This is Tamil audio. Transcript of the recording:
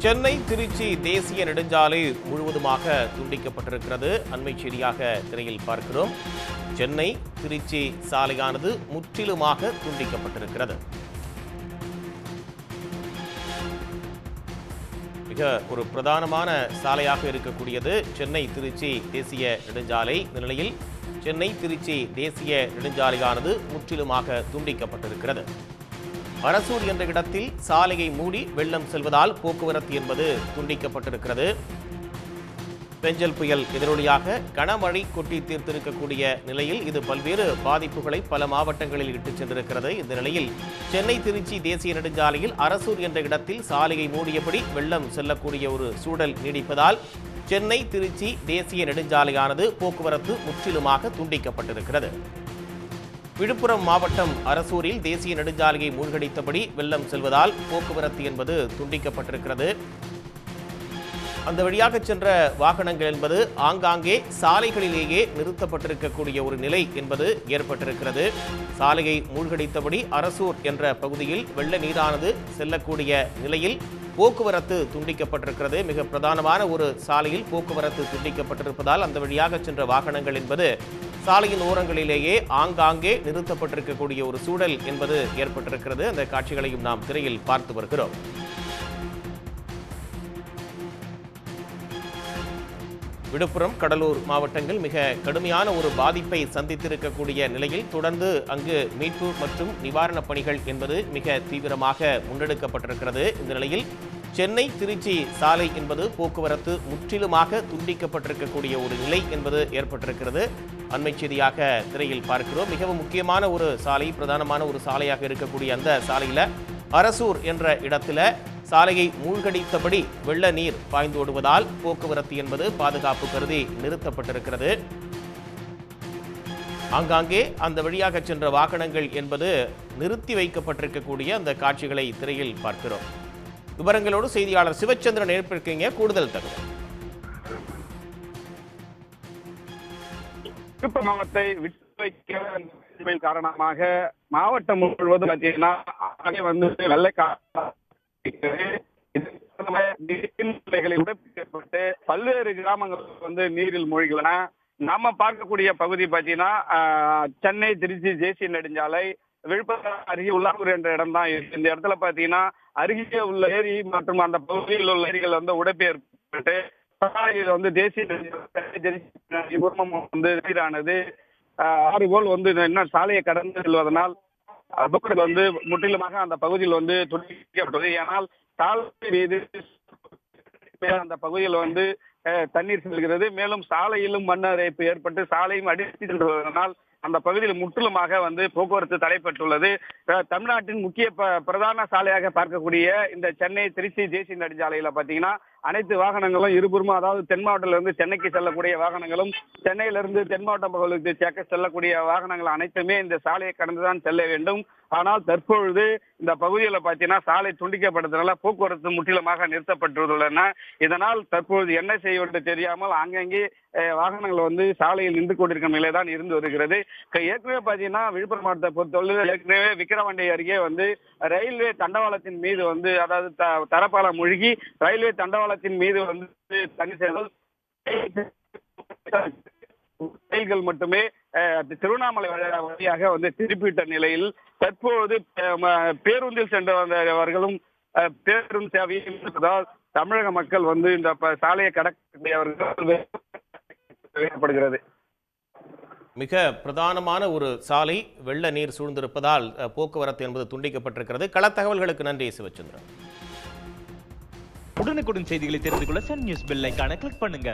சென்னை திருச்சி தேசிய நெடுஞ்சாலை முழுவதுமாக துண்டிக்கப்பட்டிருக்கிறது. அண்மை செய்தியாக திரையில் பார்க்கிறோம். சென்னை திருச்சி சாலையானது முற்றிலுமாக துண்டிக்கப்பட்டிருக்கிறது. மிக ஒரு பிரதானமான சாலையாக இருக்கக்கூடியது சென்னை திருச்சி தேசிய நெடுஞ்சாலை. இந்த நிலையில் சென்னை திருச்சி தேசிய நெடுஞ்சாலையானது முற்றிலுமாக துண்டிக்கப்பட்டிருக்கிறது. அரசூர் என்ற இடத்தில் சாலையை மூடி வெள்ளம் செல்வதால் போக்குவரத்து என்பது துண்டிக்கப்பட்டிருக்கிறது. பெஞ்சல் புயல் எதிரொலியாக கனமழை கொட்டி தீர்த்திருக்கக்கூடிய நிலையில் இது பல்வேறு பாதிப்புகளை பல மாவட்டங்களில் இட்டுச் சென்றிருக்கிறது. இந்த நிலையில் சென்னை திருச்சி தேசிய நெடுஞ்சாலையில் அரசூர் என்ற இடத்தில் சாலையை மூடியபடி வெள்ளம் செல்லக்கூடிய ஒரு சூழல் நீடிப்பதால் சென்னை திருச்சி தேசிய நெடுஞ்சாலையானது போக்குவரத்து முற்றிலுமாக துண்டிக்கப்பட்டிருக்கிறது. விழுப்புரம் மாவட்டம் அரசூரில் தேசிய நெடுஞ்சாலையை மூழ்கடித்தபடி வெள்ளம் செல்வதால் போக்குவரத்து என்பது துண்டிக்கப்பட்டிருக்கிறது. அந்த வழியாக சென்ற வாகனங்கள் என்பது ஆங்காங்கே சாலைகளிலேயே நிறுத்தப்பட்டிருக்கக்கூடிய ஒரு நிலை என்பது ஏற்பட்டிருக்கிறது. சாலையை மூழ்கடித்தபடி அரசூர் என்ற பகுதியில் வெள்ள நீரானது செல்லக்கூடிய நிலையில் போக்குவரத்து துண்டிக்கப்பட்டிருக்கிறது. மிக பிரதானமான ஒரு சாலையில் போக்குவரத்து துண்டிக்கப்பட்டிருப்பதால் அந்த வழியாக சென்ற வாகனங்கள் என்பது சாலையின் ஓரங்களிலேயே ஆங்காங்கே நிறுத்தப்பட்டிருக்கக்கூடிய ஒரு சூழல் என்பது ஏற்பட்டிருக்கிறது. அந்த காட்சிகளையும் நாம் திரையில் பார்த்து வருகிறோம். விழுப்புரம், கடலூர் மாவட்டங்கள் மிக கடுமையான ஒரு பாதிப்பை சந்தித்திருக்கக்கூடிய நிலையில் தொடர்ந்து அங்கு மீட்பு மற்றும் நிவாரணப் பணிகள் என்பது மிக தீவிரமாக முன்னெடுக்கப்பட்டிருக்கிறது. இந்த நிலையில் சென்னை திருச்சி சாலை என்பது போக்குவரத்து முற்றிலுமாக துண்டிக்கப்பட்டிருக்கக்கூடிய ஒரு நிலை என்பது ஏற்பட்டிருக்கிறது. அண்மை செய்தியாக திரையில் பார்க்கிறோம். மிகவும் முக்கியமான ஒரு சாலை, பிரதானமான ஒரு சாலையாக இருக்கக்கூடிய அந்த சாலையில் அரசூர் என்ற இடத்துல சாலையை மூழ்கடித்தபடி வெள்ள நீர் பாய்ந்து ஓடுவதால் போக்குவரத்து என்பது பாதுகாப்பு கருதி நிறுத்தப்பட்டிருக்கிறது. ஆங்காங்கே அந்த வழியாக சென்ற வாகனங்கள் என்பது நிறுத்தி வைக்கப்பட்டிருக்கக்கூடிய அந்த காட்சிகளை திரையில் பார்க்கிறோம். விவரங்களோடு செய்தியாளர் சிவச்சந்திரன் ஏற்பிருக்கீங்க. கூடுதல் தகவல். விழுப்புரம் மாவட்டத்தை விட்டு வைக்க காரணமாக மாவட்டம் முழுவதும் பார்த்தீங்கன்னா ஏற்பட்டு பல்வேறு கிராமங்கள் நீரில் மூழ்கின. நாம பார்க்கக்கூடிய பகுதி பார்த்தீங்கன்னா சென்னை திருச்சி தேசிய நெடுஞ்சாலை விழுப்புரம் அருகே உள்ளாங்கூர் என்ற இடம் தான் இருக்கு. இந்த இடத்துல பாத்தீங்கன்னா அருகே உள்ள ஏரி மற்றும் அந்த பகுதியில் உள்ள ஏரிகள் உடைப்பேற்பட்டு தேசிய நீரானது ஆறு போல் இன்னும் சாலையை கடந்து செல்வதனால் முற்றிலுமாக அந்த பகுதியில் துண்டிக்கப்பட்டது. ஆனால் சாலை மீது அந்த பகுதியில் தண்ணீர் செல்கிறது. மேலும் சாலையிலும் மண் அரைப்பு ஏற்பட்டு சாலையும் அடித்து செல்வதனால் அந்த பகுதியில் முற்றிலுமாக போக்குவரத்து தடைப்பட்டுள்ளது. தமிழ்நாட்டின் முக்கிய பிரதான சாலையாக பார்க்கக்கூடிய இந்த சென்னை திருச்சி தேசிய நெடுஞ்சாலையில பாத்தீங்கன்னா அனைத்து வாகனங்களும் இருபுறமும், அதாவது தென் மாவட்டத்திலிருந்து சென்னைக்கு செல்லக்கூடிய வாகனங்களும் சென்னையிலிருந்து தென் மாவட்ட பகுதிக்கு செல்லக்கூடிய வாகனங்கள் அனைத்துமே இந்த சாலையை கடந்துதான் செல்ல வேண்டும். ஆனால் தற்பொழுது இந்த பகுதியில் பார்த்தீங்கன்னா சாலை துண்டிக்கப்பட்டதுனால போக்குவரத்து முற்றிலுமாக நிறுத்தப்பட்டுள்ளன. இதனால் தற்பொழுது என்ன செய்வது தெரியாமல் அங்கங்கே வாகனங்கள் சாலையில் நின்று கொண்டிருக்கும் நிலைதான் இருந்து வருகிறது. ஏற்கனவே பார்த்தீங்கன்னா விழுப்புரம் மாவட்டத்தை பொறுத்தவரை ஏற்கனவே விக்கிரவாண்டி அருகே ரயில்வே தண்டவாளத்தின் மீது அதாவது தரப்பாலம் மூழ்கி ரயில்வே தண்டவாளத்தின் மீது தண்ணி செல்வது ரயில்கள் மட்டுமே திருவண்ணாமலை வழியாக திருப்பிவிட்ட நிலையில் தற்போது பேருந்தில் சென்று வந்தவர்களும் பேருந்து சேவையை தமிழக மக்கள் இந்த சாலையை கடக்கக்கூடியவர்கள் ஏற்படுகிறது. மிக பிரதானமான ஒரு சாலை வெள்ள நீர் சூழ்ந்திருப்பதால் போக்குவரத்து என்பது துண்டிக்கப்பட்டிருக்கிறது. கள தகவல்களுக்கு நன்றி சிவச்சந்திரன். உடனுக்குடன் செய்திகளை தெரிந்து கொள்ள சன் நியூஸ் பெல் ஐகானை கிளிக் பண்ணுங்க.